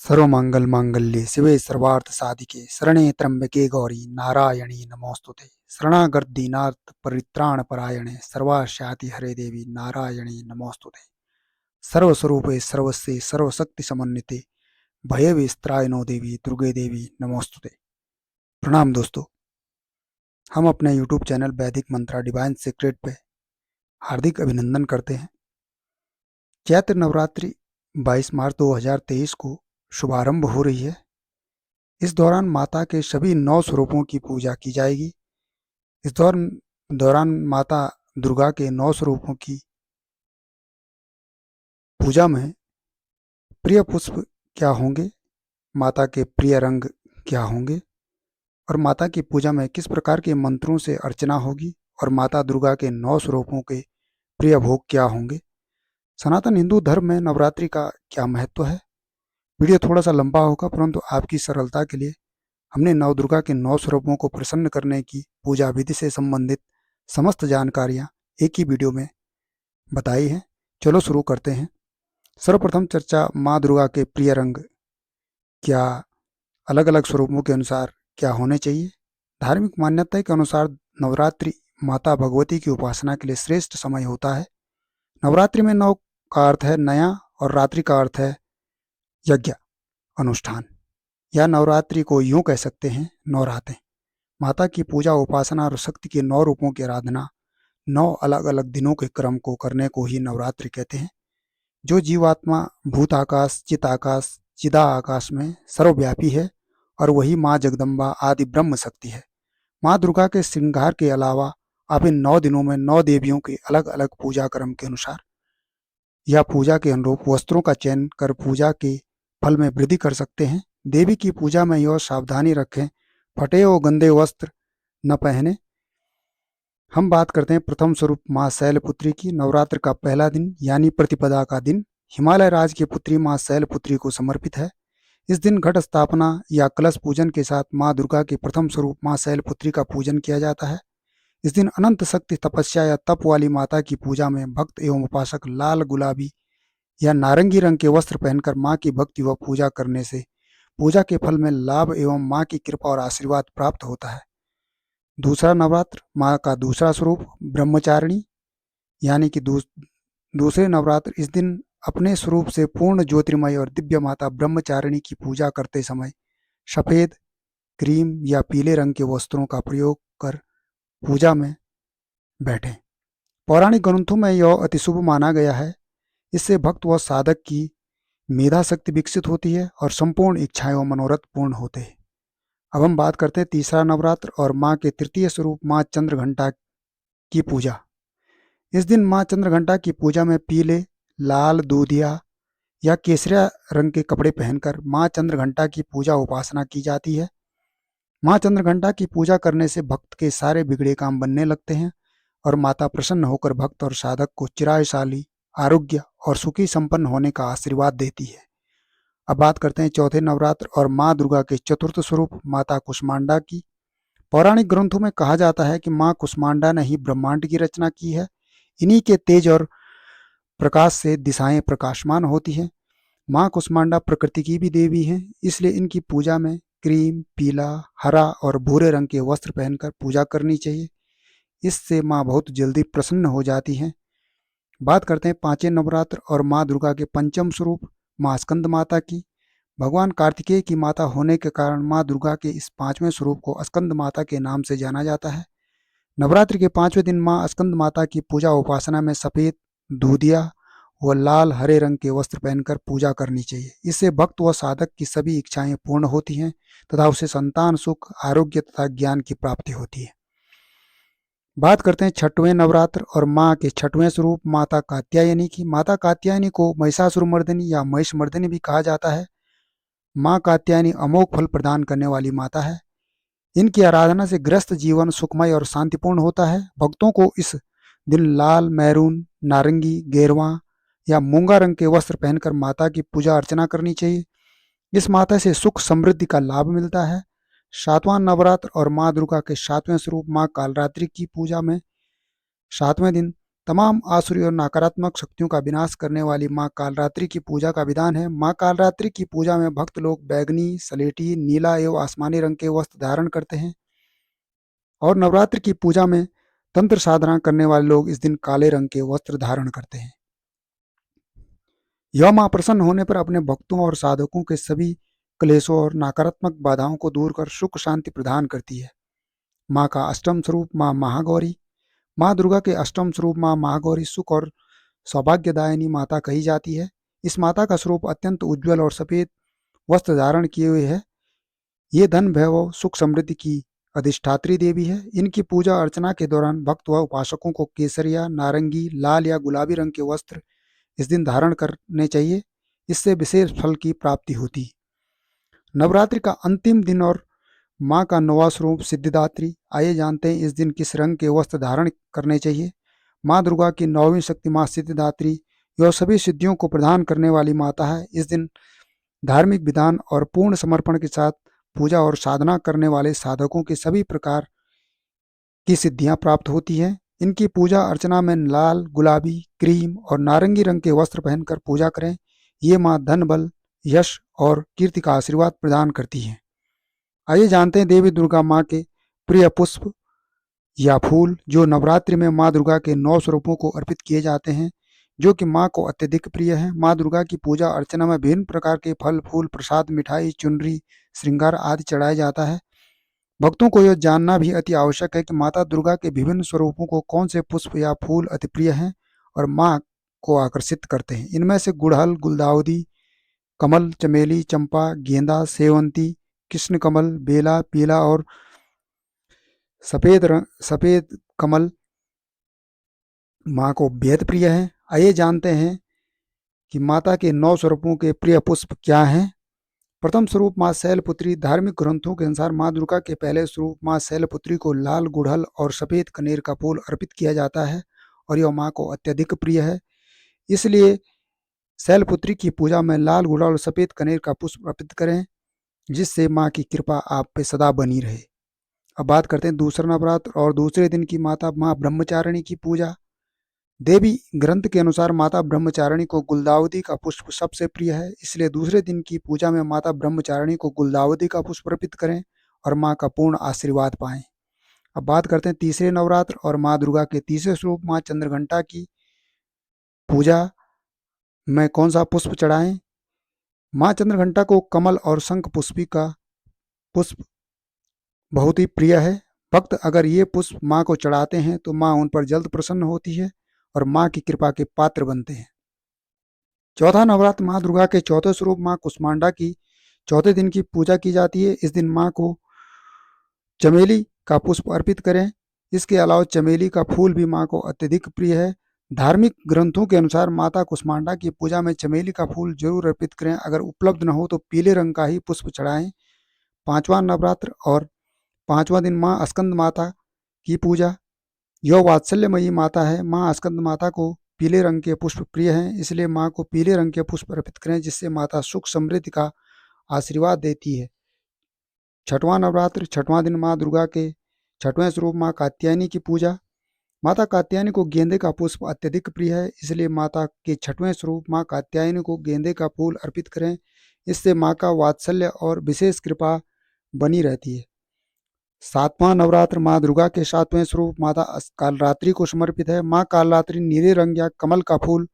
सर्वमंगल मांगल्ये शिवे सर्वार्थ साधिके शरणे त्र्यंबके गौरी नारायणी नमोस्तुते। शरणागत दीनार्थ परित्राण परायणे सर्वाशाति हरे देवी नारायणी नमोस्तुते। सर्वस्वरूपे सर्वस्वे सर्वशक्ति समन्विते भय विस्त्रायनो देवी दुर्गे देवी नमोस्तुते। प्रणाम दोस्तों, हम अपने यूट्यूब चैनल वैदिक मंत्रा डिवाइन सीक्रेट पे हार्दिक अभिनंदन करते हैं। चैत्र नवरात्रि 22 मार्च 2023 को शुभारंभ हो रही है। इस दौरान माता के सभी 9 स्वरूपों की पूजा की जाएगी। इस दौरान माता दुर्गा के 9 स्वरूपों की पूजा में प्रिय पुष्प क्या होंगे, माता के प्रिय रंग क्या होंगे और माता की पूजा में किस प्रकार के मंत्रों से अर्चना होगी और माता दुर्गा के 9 स्वरूपों के प्रिय भोग क्या होंगे, सनातन हिंदू धर्म में नवरात्रि का क्या महत्व है। वीडियो थोड़ा सा लंबा होगा, परंतु आपकी सरलता के लिए हमने नव दुर्गा के 9 स्वरूपों को प्रसन्न करने की पूजा विधि से संबंधित समस्त जानकारियां एक ही वीडियो में बताई हैं। चलो शुरू करते हैं। सर्वप्रथम चर्चा माँ दुर्गा के प्रिय रंग क्या अलग अलग स्वरूपों के अनुसार क्या होने चाहिए। धार्मिक मान्यता के अनुसार नवरात्रि माता भगवती की उपासना के लिए श्रेष्ठ समय होता है। नवरात्रि में नव का अर्थ है नया और रात्रि का अर्थ है यज्ञ अनुष्ठान, या नवरात्रि को यूं कह सकते हैं नवरातें। माता की पूजा उपासना और शक्ति के 9 रूपों की आराधना 9 अलग अलग दिनों के क्रम को करने को ही नवरात्रि कहते हैं। जो जीवात्मा भूत आकाश चिदाकाश चिदा आकाश में सर्वव्यापी है और वही माँ जगदम्बा आदि ब्रह्म शक्ति है। माँ दुर्गा के श्रृंगार के अलावा आप इन 9 दिनों में 9 देवियों के अलग अलग पूजा क्रम के अनुसार या पूजा के अनुरूप वस्त्रों का चयन कर पूजा के फल में वृद्धि कर सकते हैं। देवी की पूजा में यह सावधानी रखें, फटे और गंदे वस्त्र न पहने। हम बात करते हैं प्रथम स्वरूप माँ शैलपुत्री की। नवरात्र का पहला दिन यानी प्रतिपदा का दिन हिमालय राज की पुत्री माँ शैलपुत्री को समर्पित है। इस दिन घट स्थापना या कलश पूजन के साथ माँ दुर्गा के प्रथम स्वरूप माँ शैलपुत्री का पूजन किया जाता है। इस दिन अनंत शक्ति तपस्या या तप वाली माता की पूजा में भक्त एवं उपासक लाल, गुलाबी या नारंगी रंग के वस्त्र पहनकर माँ की भक्ति व पूजा करने से पूजा के फल में लाभ एवं माँ की कृपा और आशीर्वाद प्राप्त होता है। दूसरा नवरात्र माँ का दूसरा स्वरूप ब्रह्मचारिणी यानी कि दूसरे नवरात्र। इस दिन अपने स्वरूप से पूर्ण ज्योतिर्मय और दिव्य माता ब्रह्मचारिणी की पूजा करते समय सफेद, क्रीम या पीले रंग के वस्त्रों का प्रयोग कर पूजा में बैठें। पौराणिक ग्रंथों में यह अति शुभ माना गया है। इससे भक्त व साधक की मेधा शक्ति विकसित होती है और संपूर्ण इच्छाएं व मनोरथ पूर्ण होते हैं। अब हम बात करते हैं तीसरा नवरात्र और माँ के तृतीय स्वरूप माँ चंद्रघंटा की पूजा। इस दिन माँ चंद्रघंटा की पूजा में पीले, लाल, दूधिया या केसरिया रंग के कपड़े पहनकर माँ चंद्रघंटा की पूजा उपासना की जाती है। माँ चंद्रघंटा की पूजा करने से भक्त के सारे बिगड़े काम बनने लगते हैं और माता प्रसन्न होकर भक्त और साधक को चिरायशाली, आरोग्य और सुखी संपन्न होने का आशीर्वाद देती है। अब बात करते हैं चौथे नवरात्र और माँ दुर्गा के चतुर्थ स्वरूप माता कुष्मांडा की। पौराणिक ग्रंथों में कहा जाता है कि माँ कुष्मांडा ने ही ब्रह्मांड की रचना की है। इन्हीं के तेज और प्रकाश से दिशाएं प्रकाशमान होती हैं। माँ कुष्मांडा प्रकृति की भी देवी हैं, इसलिए इनकी पूजा में क्रीम, पीला, हरा और भूरे रंग के वस्त्र पहनकर पूजा करनी चाहिए। इससे माँ बहुत जल्दी प्रसन्न हो जाती हैं। बात करते हैं पांचवें नवरात्र और माँ दुर्गा के पंचम स्वरूप माँ स्कंद माता की। भगवान कार्तिकेय की माता होने के कारण माँ दुर्गा के इस 5वें स्वरूप को स्कंद माता के नाम से जाना जाता है। नवरात्रि के 5वें दिन माँ स्कंद माता की पूजा उपासना में सफेद, दूधिया व लाल, हरे रंग के वस्त्र पहनकर पूजा करनी चाहिए। इससे भक्त व साधक की सभी इच्छाएं पूर्ण होती हैं तथा उसे संतान सुख, आरोग्य तथा ज्ञान की प्राप्ति होती है। बात करते हैं छठवें नवरात्र और माँ के छठवें स्वरूप माता कात्यायनी की। माता कात्यायनी को महिषासुरमर्दिनी या महिषमर्दिनी भी कहा जाता है। माँ कात्यायनी अमोघ फल प्रदान करने वाली माता है। इनकी आराधना से ग्रस्त जीवन सुखमय और शांतिपूर्ण होता है। भक्तों को इस दिन लाल, मैरून, नारंगी, गेरुआ या मूंगा रंग के वस्त्र पहनकर माता की पूजा अर्चना करनी चाहिए। इस माता से सुख समृद्धि का लाभ मिलता है। सातवां नवरात्र और माँ दुर्गा के 7वें स्वरूप माँ कालरात्रि की पूजा में 7वें दिन तमाम आसुरी और नकारात्मक शक्तियों का विनाश करने वाली माँ कालरात्रि की पूजा का विधान है। माँ कालरात्रि की पूजा में भक्त लोग बैगनी, सलेटी, नीला एवं आसमानी रंग के वस्त्र धारण करते हैं और नवरात्र की पूजा में तंत्र साधना करने वाले लोग इस दिन काले रंग के वस्त्र धारण करते हैं। यह माँ प्रसन्न होने पर अपने भक्तों और साधकों के सभी क्लेशों और नकारात्मक बाधाओं को दूर कर सुख शांति प्रदान करती है। माँ का अष्टम स्वरूप माँ महागौरी। माँ दुर्गा के अष्टम स्वरूप माँ महागौरी सुख और सौभाग्यदायिनी माता कही जाती है। इस माता का स्वरूप अत्यंत उज्ज्वल और सफेद वस्त्र धारण किए हुए है। ये धन वैभव सुख समृद्धि की अधिष्ठात्री देवी है। इनकी पूजा अर्चना के दौरान भक्त व उपासकों को केसरिया, नारंगी, लाल या गुलाबी रंग के वस्त्र इस दिन धारण करने चाहिए। इससे विशेष फल की प्राप्ति होती है। नवरात्रि का अंतिम दिन और माँ का नौवां स्वरूप सिद्धिदात्री। आइए जानते हैं इस दिन किस रंग के वस्त्र धारण करने चाहिए। माँ दुर्गा की नौवीं शक्ति माँ सिद्धिदात्री यह सभी सिद्धियों को प्रदान करने वाली माता है। इस दिन धार्मिक विधान और पूर्ण समर्पण के साथ पूजा और साधना करने वाले साधकों के सभी प्रकार की सिद्धियां प्राप्त होती हैं। इनकी पूजा अर्चना में लाल, गुलाबी, क्रीम और नारंगी रंग के वस्त्र पहनकर पूजा करें। ये माँ धन, बल, यश और कीर्ति का आशीर्वाद प्रदान करती हैं। आइए जानते हैं देवी दुर्गा माँ के प्रिय पुष्प या फूल जो नवरात्रि में माँ दुर्गा के 9 स्वरूपों को अर्पित किए जाते हैं, जो कि माँ को अत्यधिक प्रिय है। माँ दुर्गा की पूजा अर्चना में विभिन्न प्रकार के फल, फूल, प्रसाद, मिठाई, चुनरी, श्रृंगार आदि चढ़ाया जाता है। भक्तों को यह जानना भी अति आवश्यक है कि माता दुर्गा के विभिन्न स्वरूपों को कौन से पुष्प या फूल अति प्रिय हैं और माँ को आकर्षित करते हैं। इनमें से गुड़हल, गुलदाउदी, कमल, चमेली, चंपा, गेंदा, सेवंती, कृष्ण कमल, बेला, पीला और सफेद कमल माँ को बेहद प्रिय है। आइए जानते हैं कि माता के 9 स्वरूपों के प्रिय पुष्प क्या हैं। प्रथम स्वरूप माँ शैलपुत्री। धार्मिक ग्रंथों के अनुसार माँ दुर्गा के पहले स्वरूप माँ शैलपुत्री को लाल गुड़हल और सफेद कनेर का फूल अर्पित किया जाता है और यह माँ को अत्यधिक प्रिय है। इसलिए शैलपुत्री की पूजा में लाल गुड़हल और सफेद कनेर का पुष्प अर्पित करें, जिससे माँ की कृपा आप पे सदा बनी रहे। अब बात करते हैं दूसरा नवरात्र और दूसरे दिन की माता माँ ब्रह्मचारिणी की पूजा। देवी ग्रंथ के अनुसार माता ब्रह्मचारिणी को गुलदाउदी का पुष्प सबसे प्रिय है। इसलिए दूसरे दिन की पूजा में माता ब्रह्मचारिणी को गुलदाउदी का पुष्प अर्पित करें और माँ का पूर्ण आशीर्वाद पाएं। अब बात करते हैं तीसरे नवरात्र और माँ दुर्गा के तीसरे स्वरूप माँ चंद्रघंटा की पूजा में कौन सा पुष्प चढ़ाएं। माँ चंद्रघंटा को कमल और शंख पुष्पी का पुष्प बहुत ही प्रिय है। भक्त अगर ये पुष्प माँ को चढ़ाते हैं तो माँ उन पर जल्द प्रसन्न होती है और माँ की कृपा के पात्र बनते हैं। चौथा नवरात्र माँ दुर्गा के चौथे स्वरूप माँ कुष्मांडा की चौथे दिन की पूजा की जाती है। इस दिन माँ को चमेली का पुष्प अर्पित करें। इसके अलावा चमेली का फूल भी माँ को अत्यधिक प्रिय है। धार्मिक ग्रंथों के अनुसार माता कुष्मांडा की पूजा में चमेली का फूल जरूर अर्पित करें। अगर उपलब्ध न हो तो पीले रंग का ही पुष्प चढ़ाएं। पांचवा नवरात्र और पांचवा दिन माँ स्कंद माता की पूजा। यह वात्सल्यमयी माता है। माँ स्कंद माता को पीले रंग के पुष्प प्रिय हैं, इसलिए माँ को पीले रंग के पुष्प अर्पित करें, जिससे माता सुख समृद्धि का आशीर्वाद देती है। छठवां नवरात्र छठवां दिन माँ दुर्गा के छठवें स्वरूप माँ कात्यायनी की पूजा। माता कात्यायनी को गेंदे का पुष्प अत्यधिक प्रिय है, इसलिए माता के छठवें स्वरूप माँ कात्यायनी को गेंदे का फूल अर्पित करें। इससे माँ का वात्सल्य और विशेष कृपा बनी रहती है। सातवां नवरात्र माँ दुर्गा के सातवें स्वरूप माता कालरात्रि को समर्पित है। माँ कालरात्रि नीले रंग या कमल का फूल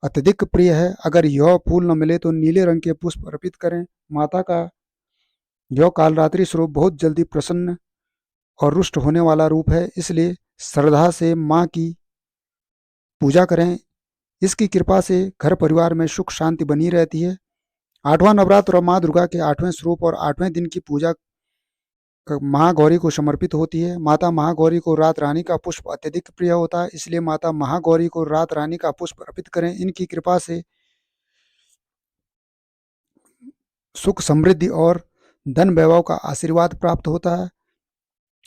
अत्यधिक प्रिय है। अगर यह फूल न मिले तो नीले रंग के पुष्प अर्पित करें। माता का यह कालरात्रि स्वरूप बहुत जल्दी प्रसन्न और रुष्ट होने वाला रूप है, इसलिए श्रद्धा से माँ की पूजा करें। इसकी कृपा से घर परिवार में सुख शांति बनी रहती है। आठवां नवरात्र और माँ दुर्गा के आठवें स्वरूप और आठवें दिन की पूजा महागौरी को समर्पित होती है। माता महागौरी को रात रानी का पुष्प अत्यधिक प्रिय होता है, इसलिए माता महागौरी को रात रानी का पुष्प अर्पित करें। इनकी कृपा से सुख समृद्धि और धन वैभव का आशीर्वाद प्राप्त होता है।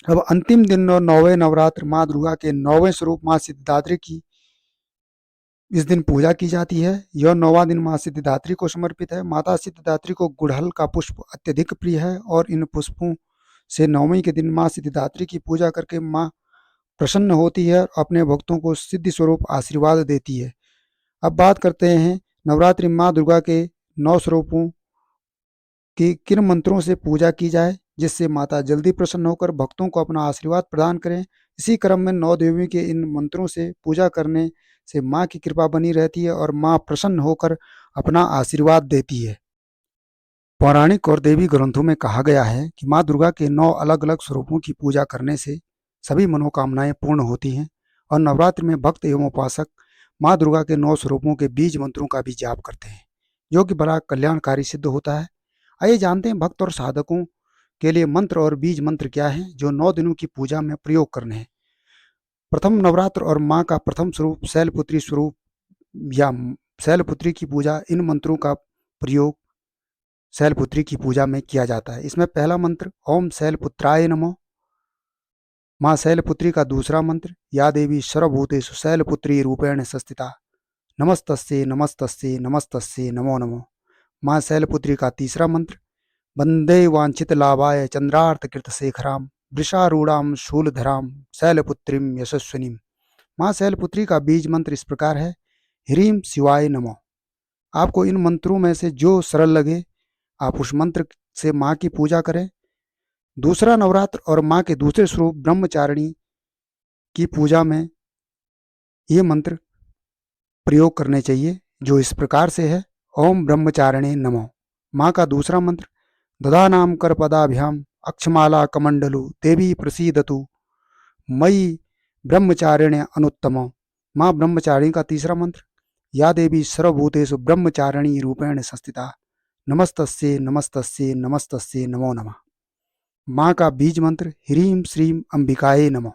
अब अंतिम दिन और नौवें नवरात्र माँ दुर्गा के नौवें स्वरूप माँ सिद्धिदात्री की इस दिन पूजा की जाती है। यह नौवां दिन माँ सिद्धिदात्री को समर्पित है। माता सिद्धिदात्री को गुड़हल का पुष्प अत्यधिक प्रिय है और इन पुष्पों से नवमी के दिन माँ सिद्धिदात्री की पूजा करके माँ प्रसन्न होती है और अपने भक्तों को सिद्धि स्वरूप आशीर्वाद देती है। अब बात करते हैं नवरात्रि माँ दुर्गा के 9 स्वरूपों कि किन मंत्रों से पूजा की जाए जिससे माता जल्दी प्रसन्न होकर भक्तों को अपना आशीर्वाद प्रदान करें। इसी क्रम में 9 देवियों के इन मंत्रों से पूजा करने से माँ की कृपा बनी रहती है और माँ प्रसन्न होकर अपना आशीर्वाद देती है। पौराणिक और देवी ग्रंथों में कहा गया है कि माँ दुर्गा के 9 अलग अलग स्वरूपों की पूजा करने से सभी मनोकामनाएं पूर्ण होती हैं और नवरात्र में भक्त एवं उपासक माँ दुर्गा के 9 स्वरूपों के बीज मंत्रों का भी जाप करते हैं, जो कि बड़ा कल्याणकारी सिद्ध होता है। आइए जानते हैं भक्त और साधकों के लिए मंत्र और बीज मंत्र क्या हैं जो 9 दिनों की पूजा में प्रयोग करने हैं। प्रथम नवरात्र और माँ का प्रथम स्वरूप शैलपुत्री स्वरूप या शैलपुत्री की पूजा, इन मंत्रों का प्रयोग शैलपुत्री की पूजा में किया जाता है। इसमें पहला मंत्र ओम शैलपुत्राय नमः। माँ शैलपुत्री का दूसरा मंत्र या देवी सर्वभूतेषु शैलपुत्री रूपेण संस्थिता नमस्तस्ये नमस्तस्ये नमस्तस्ये नमो नमः। माँ शैलपुत्री का तीसरा मंत्र वंदे वांछित लाभाय चंद्रार्थ कृत शेखराम वृषारूढ़ाम शूलधराम शैलपुत्रीम यशस्विनीम। माँ शैलपुत्री का बीज मंत्र इस प्रकार है ह्रीम शिवाय नमः। आपको इन मंत्रों में से जो सरल लगे आप उस मंत्र से माँ की पूजा करें। दूसरा नवरात्र और माँ के दूसरे स्वरूप ब्रह्मचारिणी की पूजा में ये मंत्र प्रयोग करने चाहिए, जो इस प्रकार से है ओम ब्रह्मचारिणे नमः। माँ का दूसरा मंत्र ददानाम कर पदाभ्याम अक्षमाला कमंडलु देवी प्रसीदतु मयि ब्रह्मचारिण्य अनुत्तम। माँ ब्रह्मचारिणी का तीसरा मंत्र या देवी सर्वभूतेषु ब्रह्मचारिणी रूपेण संस्थिता नमस्तस्ये नमस्तस्ये नमस्तस्ये नमो नमः। माँ का बीज मंत्र ह्रीम श्रीम अंबिकाये नमः।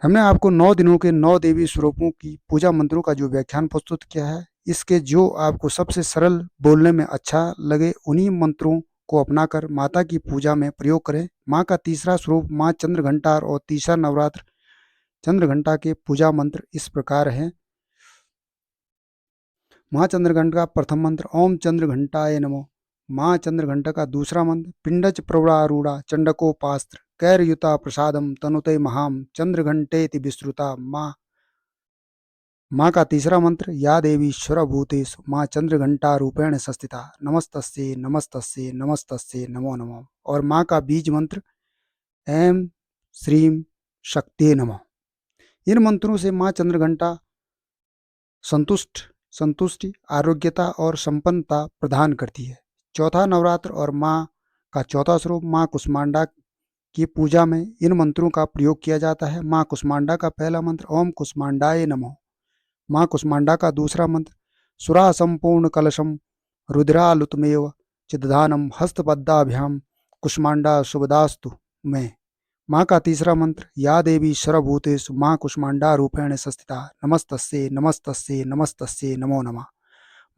हमने आपको 9 दिनों के 9 देवी स्वरूपों की पूजा मंत्रों का जो व्याख्यान प्रस्तुत किया है, इसके जो आपको सबसे सरल बोलने में अच्छा लगे उन्हीं मंत्रों को अपनाकर माता की पूजा में प्रयोग करें। माँ का तीसरा स्वरूप माँ चंद्रघंटा और तीसरा नवरात्र चंद्रघंटा के पूजा मंत्र इस प्रकार हैं। माँ चंद्रघंटा का प्रथम मंत्र ओम चंद्रघंटाय नमो। माँ चंद्रघंटा का दूसरा मंत्र पिंडच प्रवरारूढ़ा चंडकोपास्त्र कैरयुता प्रसादम तनुते महाम चंद्रघंटेति विस्तृता। माँ का तीसरा मंत्र या देवी सर्वभूतेषु माँ चंद्रघंटा रूपेण संस्थिता नमस्तस्ये नमस्तस्ये नमस्तस्ये नमो नमः। और माँ का बीज मंत्र ऐं श्रीम शक्तिये नमः। इन मंत्रों से माँ चंद्रघंटा संतुष्टि आरोग्यता और संपन्नता प्रदान करती है। चौथा नवरात्र और माँ का चौथा स्वरूप माँ कुष्मांडा की पूजा में इन मंत्रों का प्रयोग किया जाता है। माँ कुष्मांडा का पहला मंत्र ओम कुष्मांडाय नमः। माँ कुष्मांडा का दूसरा मंत्र सुरा संपूर्ण कलशम रुद्रालुतमेव चिदधानम हस्तपद्दाभ्याम कुष्मांडा शुभदास्तु में। माँ का तीसरा मंत्र या देवी सर्वभूतेषु माँ कुष्मांडा रूपेण संस्थिता नमस्तस्ये नमस्तस्ये नमस्तस्ये नमो नमः।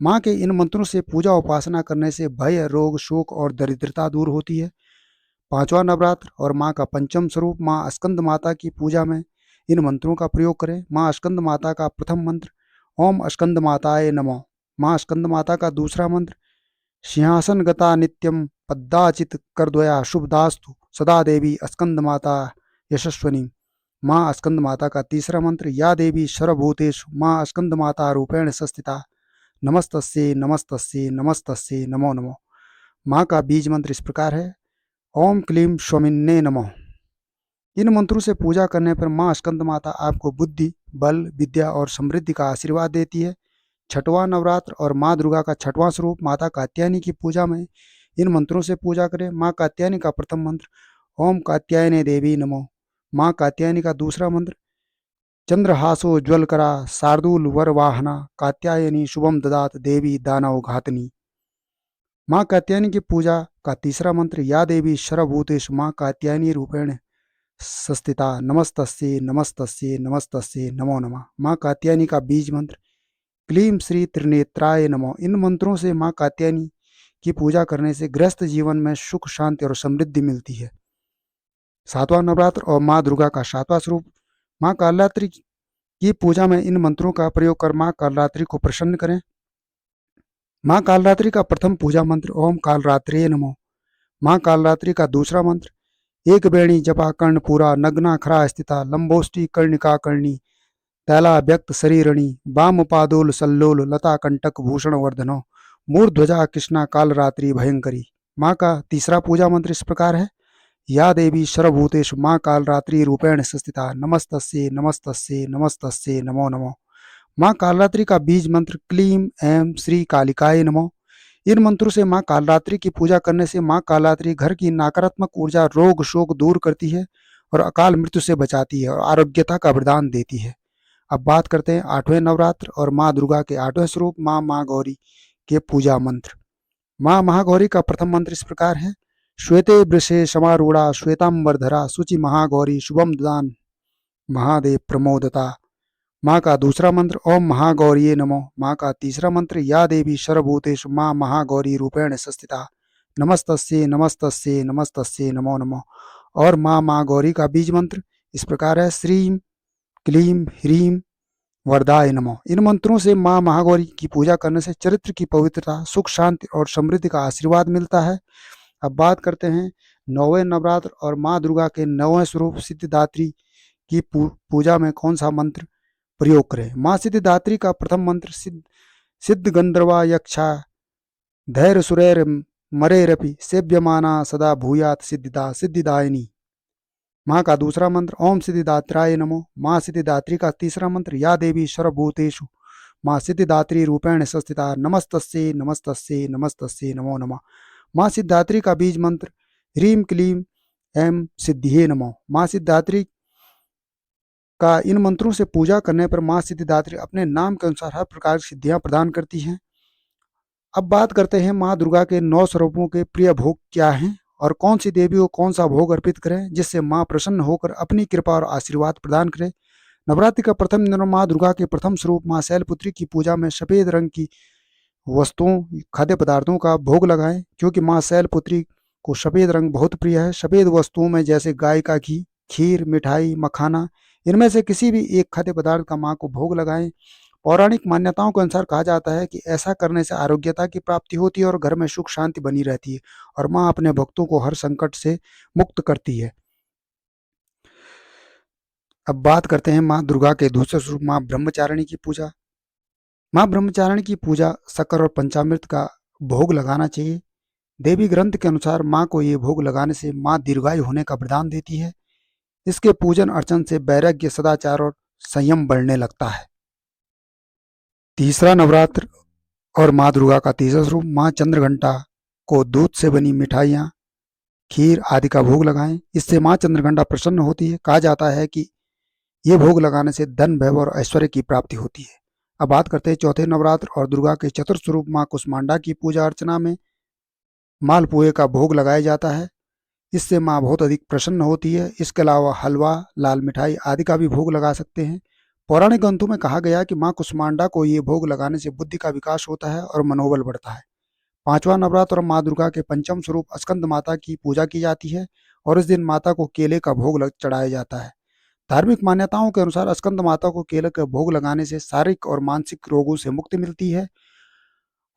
माँ के इन मंत्रों से पूजा उपासना करने से भय रोग शोक और दरिद्रता दूर होती है। पांचवा नवरात्र और माँ का पंचम स्वरूप माँ स्कंद माता की पूजा में इन मंत्रों का प्रयोग करें। माँ स्कंद माता का प्रथम मंत्र ओम स्कंद माताय नमः। माँ स्कंद माता का दूसरा मंत्र सिंहासन गता नित्यम पद्दाचित करद्वया शुभदास्तु सदा देवी स्कंद माता यशस्वनी। माँ स्कंद माता का तीसरा मंत्र या देवी सर्वभूतेषु माँ स्कंद माता रूपेण संस्थिता नमस्तस्ये नमस्तस्ये नमस्तस्ये नमो नमः। माँ का बीज मंत्र इस प्रकार है ओम क्लीम स्वामिन्ने नमः। इन मंत्रों से पूजा करने पर माँ स्कंद माता आपको बुद्धि बल विद्या और समृद्धि का आशीर्वाद देती है। छठवां नवरात्र और माँ दुर्गा का छठवां स्वरूप माता कात्यायनी की पूजा में इन मंत्रों से पूजा करें। माँ कात्यायनी का प्रथम मंत्र ओम कात्यायने देवी नमो। माँ कात्यायनी का दूसरा मंत्र चंद्रहासो ज्वलकरा शार्दूल वर वाहना कात्यायनी शुभम ददात देवी दानव घातनी। माँ कात्यायनी की पूजा का तीसरा मंत्र या देवी सर्वभूतेषु माँ कात्यायनी रूपेण संस्थिता नमस्तस्ये नमस्तस्ये नमस्तस्ये नमो नमः। माँ कात्यायनी का बीज मंत्र क्लीम श्री त्रिनेत्राय नमः। इन मंत्रों से माँ कात्यायनी की पूजा करने से गृहस्थ जीवन में सुख शांति और समृद्धि मिलती है। सातवां नवरात्र और माँ दुर्गा का सातवां स्वरूप माँ कालरात्रि की पूजा में इन मंत्रों का प्रयोग कर माँ कालरात्रि को प्रसन्न करें। माँ कालरात्रि का प्रथम पूजा मंत्र ओम कालरात्रिये नमः। माँ कालरात्रि का दूसरा मंत्र एक बेणी जपा कर्णपूरा नग्ना खरा स्थिता लंबोष्टि कर्णिका कर्णी तैला व्यक्त शरीरणी वाम पादोल सल्लोल लता कंटक भूषण वर्धनो मूर्ध्वजा कृष्णा काल रात्रि भयंकरी। माँ का तीसरा पूजा मंत्र इस प्रकार है। या देवी सर्वभूतेषु माँ काल रात्रि रूपेण संस्थिता नमस्तस्ये नमस्तस्ये नमस्तस्ये नमो नमो। माँ कालरात्रि का बीज मंत्र क्लीम एम श्री कालिकाय नमो। इन मंत्रों से माँ कालरात्रि की पूजा करने से माँ कालरात्रि घर की नकारात्मक ऊर्जा रोग शोक दूर करती है और अकाल मृत्यु से बचाती है और आरोग्यता का वरदान देती है। अब बात करते हैं आठवें नवरात्र और माँ दुर्गा के आठवें स्वरूप माँ महागौरी के पूजा मंत्र। माँ महागौरी का प्रथम मंत्र इस प्रकार है। श्वेते वृषे समारूढ़ा श्वेतांबरधरा शुचि महागौरी शुभम दान महादेव प्रमोदता। माँ का दूसरा मंत्र ओम महागौरिये नमो। माँ का तीसरा मंत्र या देवी सर्वभूतेषु माँ महागौरी रूपेण संस्थिता नमस्तस्ये नमस्तस्ये नमस्तस्ये नमो नमो। और माँ महागौरी का बीज मंत्र इस प्रकार है। श्रीम क्लीम ह्रीम वरदाय नमो। इन मंत्रों से माँ महागौरी की पूजा करने से चरित्र की पवित्रता सुख शांति और समृद्धि का आशीर्वाद मिलता है। अब बात करते हैं नौवें नवरात्र और माँ दुर्गा के नौवें स्वरूप सिद्धिदात्री की पूजा में कौन सा मंत्र प्रयोग करें। माँ सिद्धिदात्री का प्रथम मंत्र सिद्ध गंधर्वा यक्षा धैर्य सुरैर मरेरपि सेव्यमाना सदा भूयात सिद्धिदा सिद्धिदायिनी। माँ का दूसरा मंत्र ओम सिद्धिदात्राय नमो। माँ सिद्धिदात्री का तीसरा मंत्र या देवी सर्वभूतेषु माँ सिद्धिदात्री रूपेण संस्थिता नमस्तस्ये नमस्तस्ये नमस्तस्ये नमो नमः। माँ सिद्धिदात्री का बीज मंत्र ह्रीम क्लीम एम सिद्धिये नमो। माँ सिद्धिदात्री का इन मंत्रों से पूजा करने पर माँ सिद्धिदात्री अपने नाम के अनुसार हर प्रकार की सिद्धियां प्रदान करती हैं। अब बात करते हैं माँ दुर्गा के 9 स्वरूपों के प्रिय भोग क्या हैं और कौन सी देवी को कौन सा भोग अर्पित करें जिससे माँ प्रसन्न होकर अपनी कृपा और आशीर्वाद प्रदान करे। नवरात्रि का प्रथम दिन माँ दुर्गा के प्रथम स्वरूप माँ शैलपुत्री की पूजा में सफेद रंग की वस्तुओं खाद्य पदार्थों का भोग लगाएं क्योंकि माँ शैलपुत्री को सफेद रंग बहुत प्रिय है। सफेद वस्तुओं में जैसे गाय का घी खीर मिठाई मखाना इनमें से किसी भी एक खाद्य पदार्थ का माँ को भोग लगाएं। पौराणिक मान्यताओं के अनुसार कहा जाता है कि ऐसा करने से आरोग्यता की प्राप्ति होती है और घर में सुख शांति बनी रहती है और माँ अपने भक्तों को हर संकट से मुक्त करती है। अब बात करते हैं माँ दुर्गा के दूसरे स्वरूप माँ ब्रह्मचारिणी की पूजा। माँ ब्रह्मचारिणी की पूजा शक्कर और पंचामृत का भोग लगाना चाहिए। देवी ग्रंथ के अनुसार माँ को ये भोग लगाने से माँ दीर्घायु होने का वरदान देती है। इसके पूजन अर्चन से वैराग्य सदाचार और संयम बढ़ने लगता है। तीसरा नवरात्र और माँ दुर्गा का तीसरा स्वरूप माँ चंद्रघंटा को दूध से बनी मिठाइयाँ खीर आदि का भोग लगाएं। इससे माँ चंद्रघंटा प्रसन्न होती है। कहा जाता है कि ये भोग लगाने से धन वैभव और ऐश्वर्य की प्राप्ति होती है। अब बात करते हैं चौथे नवरात्र और दुर्गा के चतुर्थ स्वरूप माँ कुष्मांडा की पूजा अर्चना में मालपुए का भोग लगाया जाता है। इससे माँ बहुत अधिक प्रसन्न होती है। इसके अलावा हलवा लाल मिठाई आदि का भी भोग लगा सकते हैं। पौराणिक ग्रंथों में कहा गया कि माँ कुष्मांडा को ये भोग लगाने से बुद्धि का विकास होता है और मनोबल बढ़ता है। पांचवा नवरात्र और माँ दुर्गा के पंचम स्वरूप स्कंद माता की पूजा की जाती है और इस दिन माता को केले का भोग चढ़ाया जाता है। धार्मिक मान्यताओं के अनुसार स्कंद माता को केले का भोग लगाने से शारीरिक और मानसिक रोगों से मुक्ति मिलती है।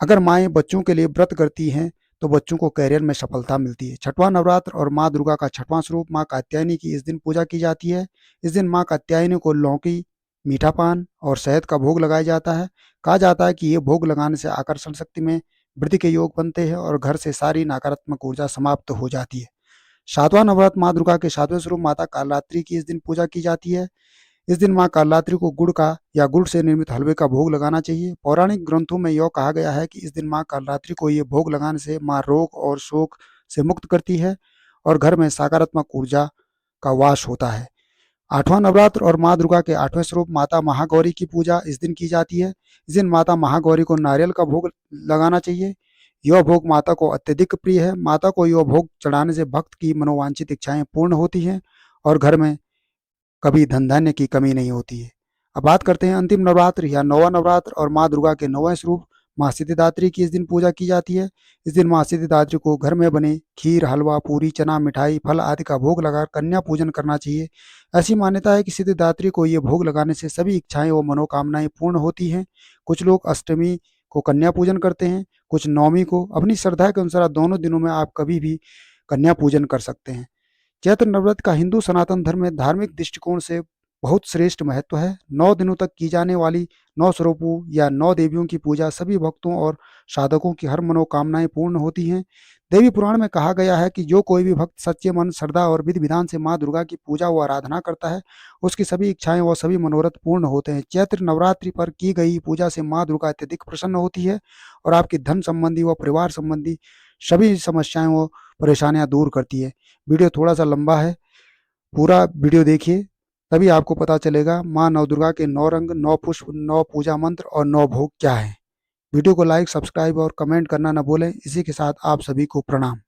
अगर माएँ बच्चों के लिए व्रत करती हैं तो बच्चों को करियर में सफलता मिलती है। छठवां नवरात्र और माँ दुर्गा का छठवां स्वरूप माँ कात्यायनी की इस दिन पूजा की जाती है। इस दिन माँ कात्यायनी को लौकी मीठा पान और शहद का भोग लगाया जाता है। कहा जाता है कि ये भोग लगाने से आकर्षण शक्ति में वृद्धि के योग बनते हैं और घर से सारी नकारात्मक ऊर्जा समाप्त हो जाती है। सातवां नवरात्र माँ दुर्गा के सातवें स्वरूप माता कालरात्रि की इस दिन पूजा की जाती है। इस दिन माँ कालरात्रि को गुड़ का या गुड़ से निर्मित हलवे का भोग लगाना चाहिए। पौराणिक ग्रंथों में यह कहा गया है कि इस दिन माँ कालरात्रि को ये भोग लगाने से माँ रोग और शोक से मुक्त करती है और घर में सकारात्मक ऊर्जा का वास होता है। आठवां नवरात्र और माँ दुर्गा के आठवें स्वरूप माता महागौरी की पूजा इस दिन की जाती है। इस दिन माता महागौरी को नारियल का भोग लगाना चाहिए। यह भोग माता को अत्यधिक प्रिय है। माता को यह भोग चढ़ाने से भक्त की मनोवांछित इच्छाएं पूर्ण होती हैं और घर में कभी धन धान्य की कमी नहीं होती है। अब बात करते हैं अंतिम नवरात्र या नौवा नवरात्र और माँ दुर्गा के नौवें स्वरूप माँ सिद्धिदात्री की इस दिन पूजा की जाती है। इस दिन माँ सिद्धिदात्री को घर में बने खीर हलवा पूरी चना मिठाई फल आदि का भोग लगाकर कन्या पूजन करना चाहिए। ऐसी मान्यता है कि सिद्धिदात्री को ये भोग लगाने से सभी इच्छाएं व मनोकामनाएं पूर्ण होती हैं। कुछ लोग अष्टमी को कन्या पूजन करते हैं, कुछ नवमी को। अपनी श्रद्धा के अनुसार दोनों दिनों में आप कभी भी कन्या पूजन कर सकते हैं। चैत्र नवरात्र का हिंदू सनातन धर्म में धार्मिक दृष्टिकोण से बहुत श्रेष्ठ महत्व है। 9 दिनों तक की जाने वाली 9 स्वरूपों या 9 देवियों की पूजा सभी भक्तों और साधकों की हर मनोकामनाएं पूर्ण होती हैं। देवी पुराण में कहा गया है कि जो कोई भी भक्त सच्चे मन, श्रद्धा और विधि विधान से माँ दुर्गा की पूजा व आराधना करता है, उसकी सभी इच्छाएं व सभी मनोरथ पूर्ण होते हैं। चैत्र नवरात्रि पर की गई पूजा से माँ दुर्गा अत्यधिक प्रसन्न होती है और आपकी धन संबंधी व परिवार संबंधी सभी समस्याएं व परेशानियां दूर करती है। वीडियो थोड़ा सा लंबा है, पूरा वीडियो देखिए, तभी आपको पता चलेगा माँ नव दुर्गा के 9 रंग, 9 पुष्प, 9 पूजा मंत्र और 9 भोग क्या है। वीडियो को लाइक, सब्सक्राइब और कमेंट करना न भूलें। इसी के साथ आप सभी को प्रणाम।